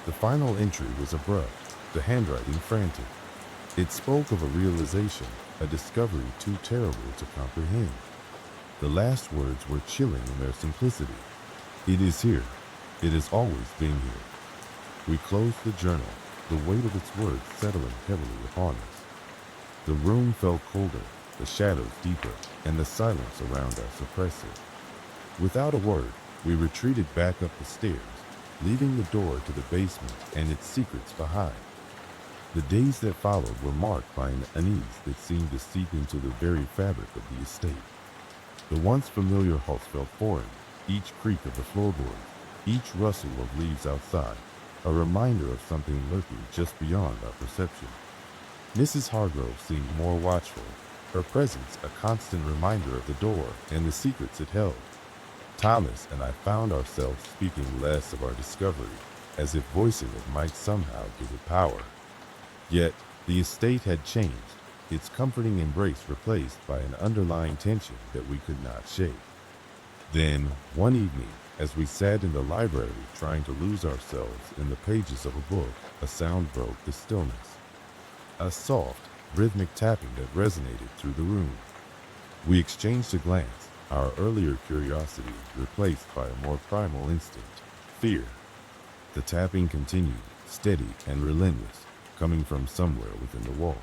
The final entry was abrupt, the handwriting frantic. It spoke of a realization, a discovery too terrible to comprehend. The last words were chilling in their simplicity. It is here. It has always been here. We closed the journal, the weight of its words settling heavily upon us. The room felt colder, the shadows deeper, and the silence around us oppressive. Without a word, we retreated back up the stairs, leaving the door to the basement and its secrets behind. The days that followed were marked by an unease that seemed to seep into the very fabric of the estate. The once familiar halls felt foreign, each creak of the floorboards, each rustle of leaves outside, a reminder of something lurking just beyond our perception. Mrs. Hargrove seemed more watchful, her presence a constant reminder of the door and the secrets it held. Thomas and I found ourselves speaking less of our discovery, as if voicing it might somehow give it power. Yet, the estate had changed, its comforting embrace replaced by an underlying tension that we could not shake. Then, one evening, as we sat in the library trying to lose ourselves in the pages of a book, a sound broke the stillness. A soft, rhythmic tapping that resonated through the room. We exchanged a glance, our earlier curiosity replaced by a more primal instinct, fear. The tapping continued, steady and relentless, coming from somewhere within the walls.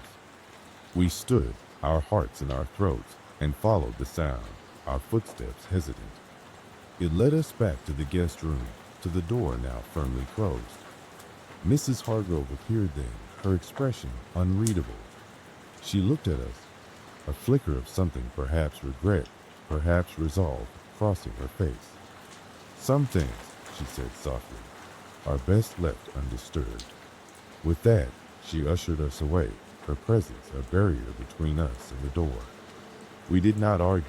We stood, our hearts in our throats, and followed the sound, our footsteps hesitant. It led us back to the guest room, to the door now firmly closed. Mrs. Hargrove appeared then, her expression unreadable. She looked at us, a flicker of something, perhaps regret, perhaps resolve, crossing her face. Some things, she said softly, are best left undisturbed. With that, she ushered us away, her presence a barrier between us and the door. We did not argue.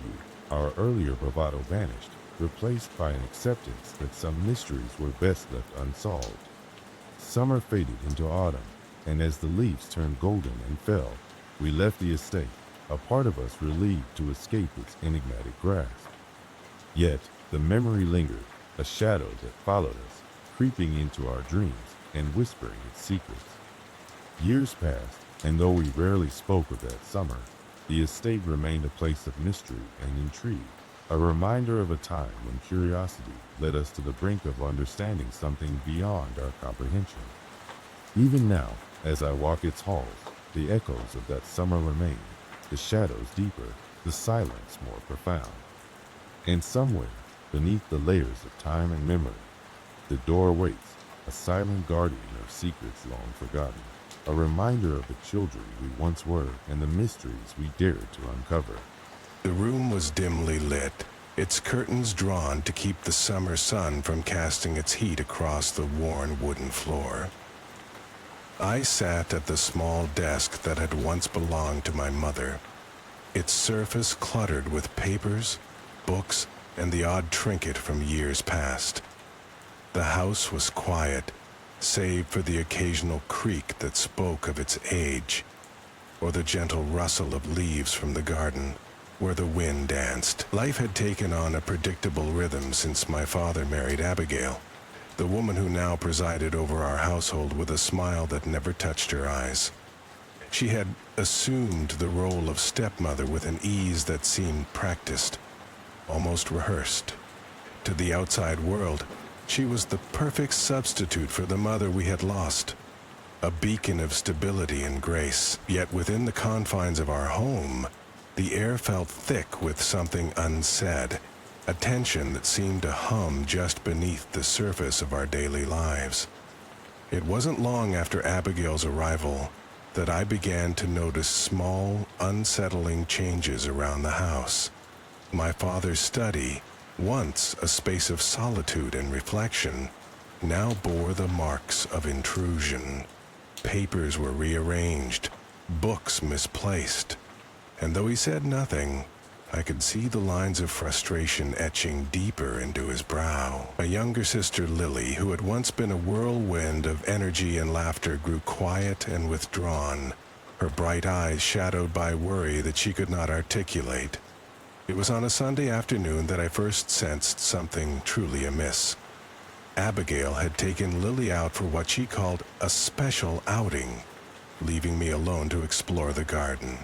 Our earlier bravado vanished, replaced by an acceptance that some mysteries were best left unsolved. Summer faded into autumn, and as the leaves turned golden and fell, we left the estate, a part of us relieved to escape its enigmatic grasp. Yet, the memory lingered, a shadow that followed us, creeping into our dreams and whispering its secrets. Years passed, and though we rarely spoke of that summer, the estate remained a place of mystery and intrigue, a reminder of a time when curiosity led us to the brink of understanding something beyond our comprehension. Even now, as I walk its halls, the echoes of that summer remain, the shadows deeper, the silence more profound. And somewhere, beneath the layers of time and memory, the door waits, a silent guardian of secrets long forgotten, a reminder of the children we once were and the mysteries we dared to uncover. The room was dimly lit, its curtains drawn to keep the summer sun from casting its heat across the worn wooden floor. I sat at the small desk that had once belonged to my mother, its surface cluttered with papers, books, and the odd trinket from years past. The house was quiet, save for the occasional creak that spoke of its age, or the gentle rustle of leaves from the garden where the wind danced. Life had taken on a predictable rhythm since my father married Abigail, the woman who now presided over our household with a smile that never touched her eyes. She had assumed the role of stepmother with an ease that seemed practiced, almost rehearsed. To the outside world, she was the perfect substitute for the mother we had lost, a beacon of stability and grace. Yet within the confines of our home, the air felt thick with something unsaid, a tension that seemed to hum just beneath the surface of our daily lives. It wasn't long after Abigail's arrival that I began to notice small, unsettling changes around the house. My father's study, once a space of solitude and reflection, now bore the marks of intrusion. Papers were rearranged, books misplaced, and though he said nothing, I could see the lines of frustration etching deeper into his brow. My younger sister Lily, who had once been a whirlwind of energy and laughter, grew quiet and withdrawn, her bright eyes shadowed by worry that she could not articulate. It was on a Sunday afternoon that I first sensed something truly amiss. Abigail had taken Lily out for what she called a special outing, leaving me alone to explore the garden.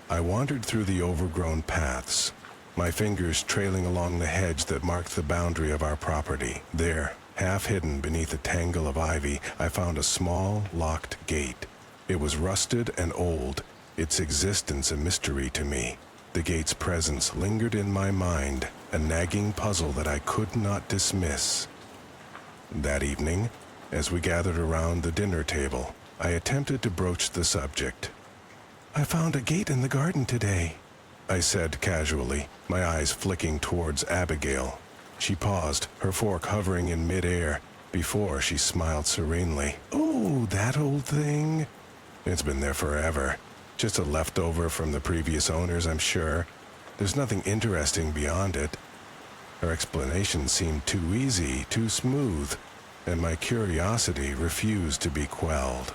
I wandered through the overgrown paths, my fingers trailing along the hedge that marked the boundary of our property. There, half hidden beneath a tangle of ivy, I found a small, locked gate. It was rusted and old, its existence a mystery to me. The gate's presence lingered in my mind, a nagging puzzle that I could not dismiss. That evening, as we gathered around the dinner table, I attempted to broach the subject. "I found a gate in the garden today," I said casually, my eyes flicking towards Abigail. She paused, her fork hovering in midair, before she smiled serenely. "Oh, that old thing? It's been there forever. Just a leftover from the previous owners, I'm sure. There's nothing interesting beyond it." Her explanation seemed too easy, too smooth, and my curiosity refused to be quelled.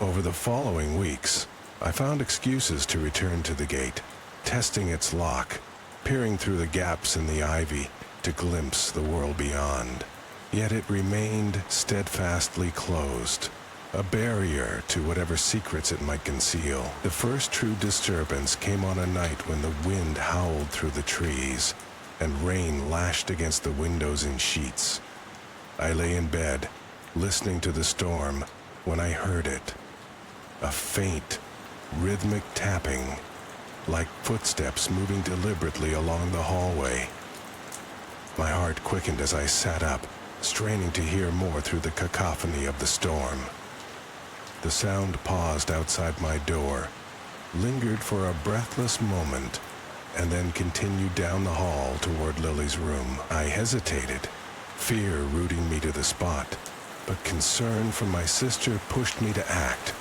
Over the following weeks, I found excuses to return to the gate, testing its lock, peering through the gaps in the ivy to glimpse the world beyond. Yet it remained steadfastly closed, a barrier to whatever secrets it might conceal. The first true disturbance came on a night when the wind howled through the trees and rain lashed against the windows in sheets. I lay in bed, listening to the storm, when I heard it. A faint, rhythmic tapping, like footsteps moving deliberately along the hallway. My heart quickened as I sat up, straining to hear more through the cacophony of the storm. The sound paused outside my door, lingered for a breathless moment, and then continued down the hall toward Lily's room. I hesitated, fear rooting me to the spot, but concern for my sister pushed me to act.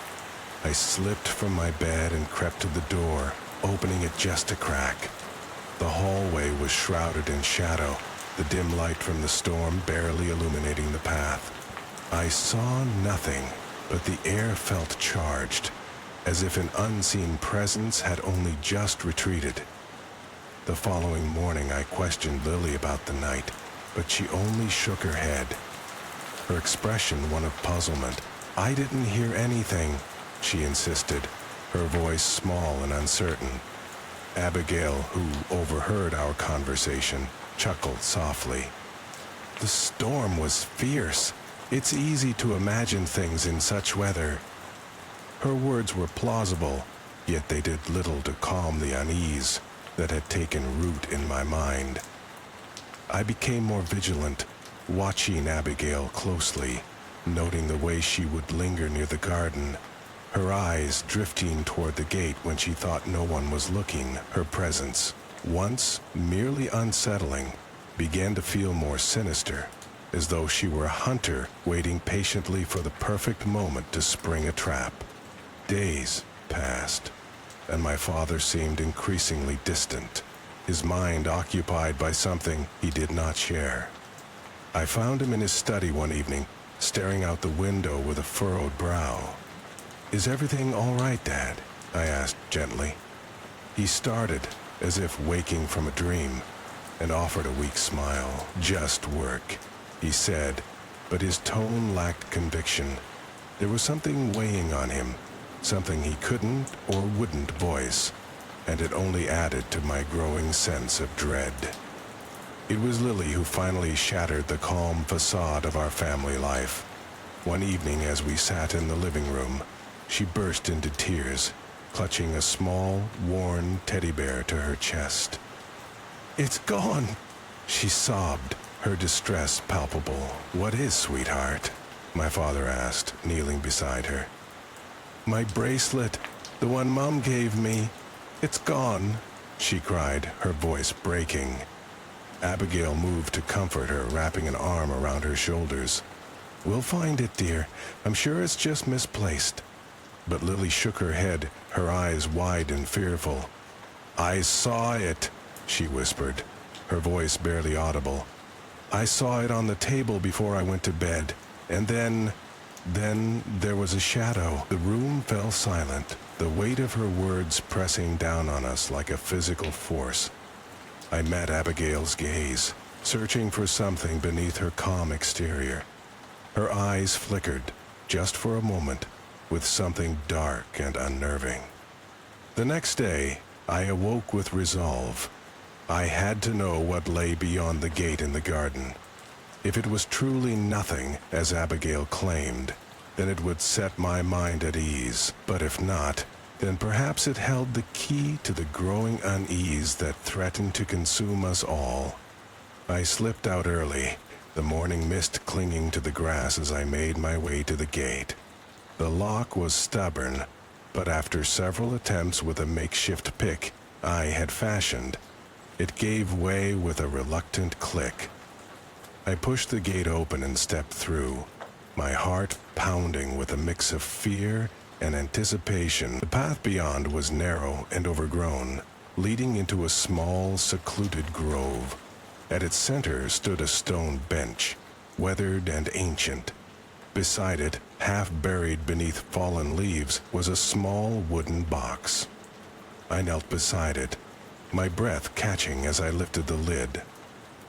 I slipped from my bed and crept to the door, opening it just a crack. The hallway was shrouded in shadow, the dim light from the storm barely illuminating the path. I saw nothing, but the air felt charged, as if an unseen presence had only just retreated. The following morning I questioned Lily about the night, but she only shook her head, her expression one of puzzlement. "I didn't hear anything," she insisted, her voice small and uncertain. Abigail, who overheard our conversation, chuckled softly. "The storm was fierce. It's easy to imagine things in such weather." Her words were plausible, yet they did little to calm the unease that had taken root in my mind. I became more vigilant, watching Abigail closely, noting the way she would linger near the garden, her eyes drifting toward the gate when she thought no one was looking. Her presence, once merely unsettling, began to feel more sinister, as though she were a hunter waiting patiently for the perfect moment to spring a trap. Days passed, and my father seemed increasingly distant, his mind occupied by something he did not share. I found him in his study one evening, staring out the window with a furrowed brow. "Is everything all right, Dad?" I asked gently. He started, as if waking from a dream, and offered a weak smile. "Just work," he said, but his tone lacked conviction. There was something weighing on him, something he couldn't or wouldn't voice, and it only added to my growing sense of dread. It was Lily who finally shattered the calm facade of our family life. One evening as we sat in the living room, she burst into tears, clutching a small, worn teddy bear to her chest. "It's gone," she sobbed, her distress palpable. "What is, sweetheart?" my father asked, kneeling beside her. "My bracelet, the one Mom gave me. It's gone," she cried, her voice breaking. Abigail moved to comfort her, wrapping an arm around her shoulders. "We'll find it, dear. I'm sure it's just misplaced." But Lily shook her head, her eyes wide and fearful. "I saw it," she whispered, her voice barely audible. "I saw it on the table before I went to bed, and then there was a shadow." The room fell silent, the weight of her words pressing down on us like a physical force. I met Abigail's gaze, searching for something beneath her calm exterior. Her eyes flickered, just for a moment, with something dark and unnerving. The next day, I awoke with resolve. I had to know what lay beyond the gate in the garden. If it was truly nothing, as Abigail claimed, then it would set my mind at ease. But if not, then perhaps it held the key to the growing unease that threatened to consume us all. I slipped out early, the morning mist clinging to the grass as I made my way to the gate. The lock was stubborn, but after several attempts with a makeshift pick I had fashioned, it gave way with a reluctant click. I pushed the gate open and stepped through, my heart pounding with a mix of fear and anticipation. The path beyond was narrow and overgrown, leading into a small, secluded grove. At its center stood a stone bench, weathered and ancient. Beside it, half buried beneath fallen leaves, was a small wooden box. I knelt beside it, my breath catching as I lifted the lid.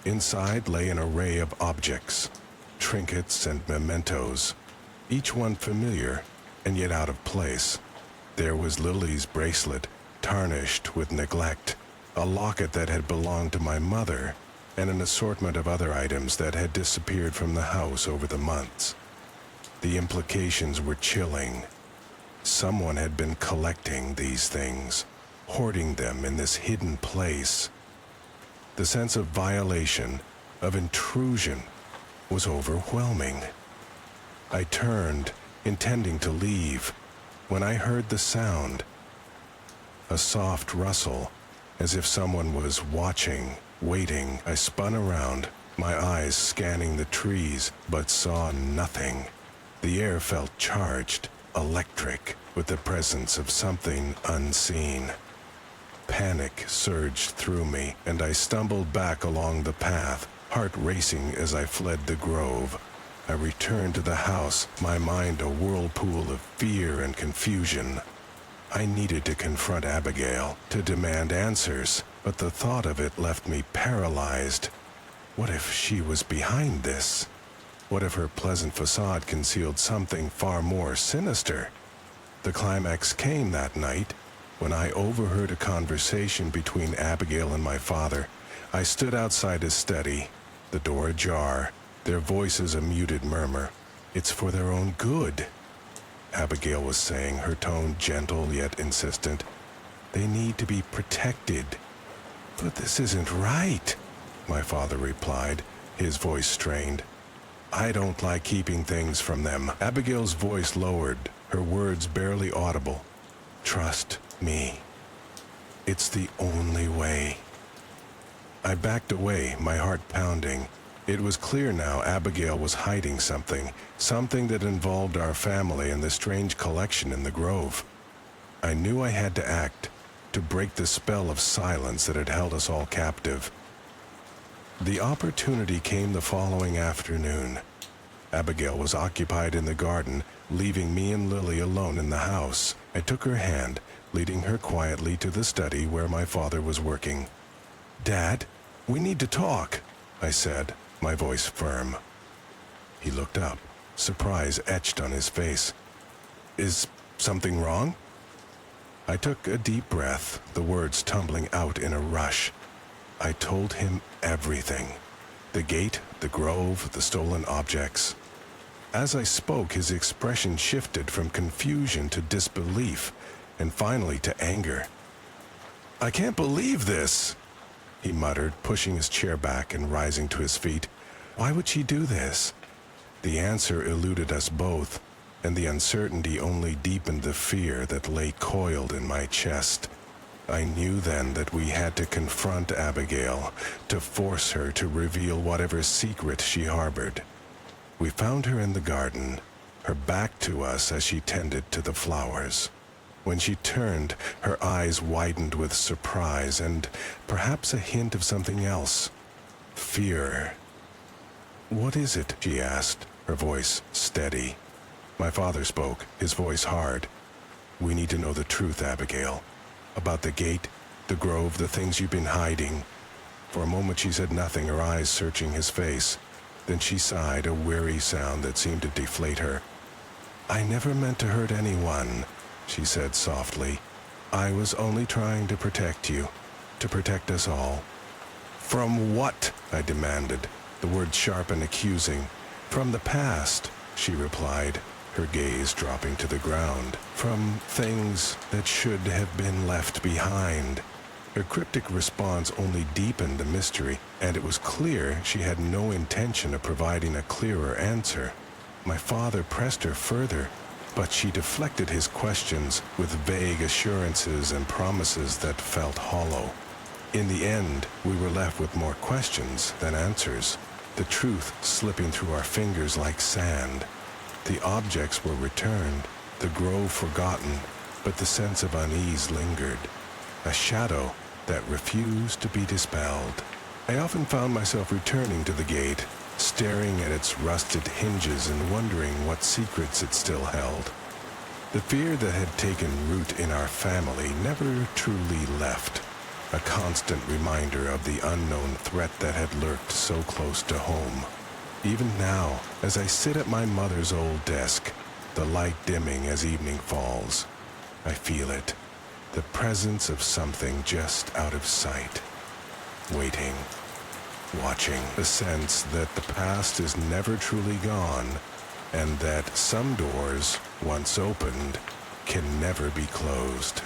Inside lay an array of objects, trinkets and mementos, each one familiar and yet out of place. There was Lily's bracelet, tarnished with neglect, a locket that had belonged to my mother, and an assortment of other items that had disappeared from the house over the months. The implications were chilling. Someone had been collecting these things, hoarding them in this hidden place. The sense of violation, of intrusion, was overwhelming. I turned, intending to leave, when I heard the sound. A soft rustle, as if someone was watching, waiting. I spun around, my eyes scanning the trees, but saw nothing. The air felt charged, electric, with the presence of something unseen. Panic surged through me, and I stumbled back along the path, heart racing as I fled the grove. I returned to the house, my mind a whirlpool of fear and confusion. I needed to confront Abigail, to demand answers, but the thought of it left me paralyzed. What if she was behind this? What if her pleasant facade concealed something far more sinister? The climax came that night when I overheard a conversation between Abigail and my father. I stood outside his study, the door ajar, their voices a muted murmur. "It's for their own good," Abigail was saying, her tone gentle yet insistent. "They need to be protected." "But this isn't right," my father replied, his voice strained. "I don't like keeping things from them." Abigail's voice lowered, her words barely audible. "Trust me. It's the only way." I backed away, my heart pounding. It was clear now Abigail was hiding something that involved our family and the strange collection in the grove. I knew I had to act, to break the spell of silence that had held us all captive. The opportunity came the following afternoon. Abigail was occupied in the garden, leaving me and Lily alone in the house. I took her hand, leading her quietly to the study where my father was working. "Dad, we need to talk," I said, my voice firm. He looked up, surprise etched on his face. "Is something wrong?" I took a deep breath, the words tumbling out in a rush. I told him everything. The gate, the grove, the stolen objects. As I spoke, his expression shifted from confusion to disbelief, and finally to anger. "I can't believe this," he muttered, pushing his chair back and rising to his feet. Why would she do this? The answer eluded us both, and the uncertainty only deepened the fear that lay coiled in my chest. I knew then that we had to confront Abigail, to force her to reveal whatever secret she harbored. We found her in the garden, her back to us as she tended to the flowers. When she turned, her eyes widened with surprise and perhaps a hint of something else. Fear. "What is it?" she asked, her voice steady. My father spoke, his voice hard. "We need to know the truth, Abigail. About the gate, the grove, the things you've been hiding." For a moment she said nothing, her eyes searching his face. Then she sighed, a weary sound that seemed to deflate her. "I never meant to hurt anyone," she said softly. "I was only trying to protect you, to protect us all." "From what?" I demanded, the words sharp and accusing. "From the past," she replied, her gaze dropping to the ground. "From things that should have been left behind." Her cryptic response only deepened the mystery, and it was clear she had no intention of providing a clearer answer. My father pressed her further, but she deflected his questions with vague assurances and promises that felt hollow. In the end, we were left with more questions than answers, the truth slipping through our fingers like sand. The objects were returned, the grove forgotten, but the sense of unease lingered, a shadow that refused to be dispelled. I often found myself returning to the gate, staring at its rusted hinges and wondering what secrets it still held. The fear that had taken root in our family never truly left, a constant reminder of the unknown threat that had lurked so close to home. Even now, as I sit at my mother's old desk, the light dimming as evening falls, I feel it, the presence of something just out of sight, waiting, watching, the sense that the past is never truly gone, and that some doors, once opened, can never be closed.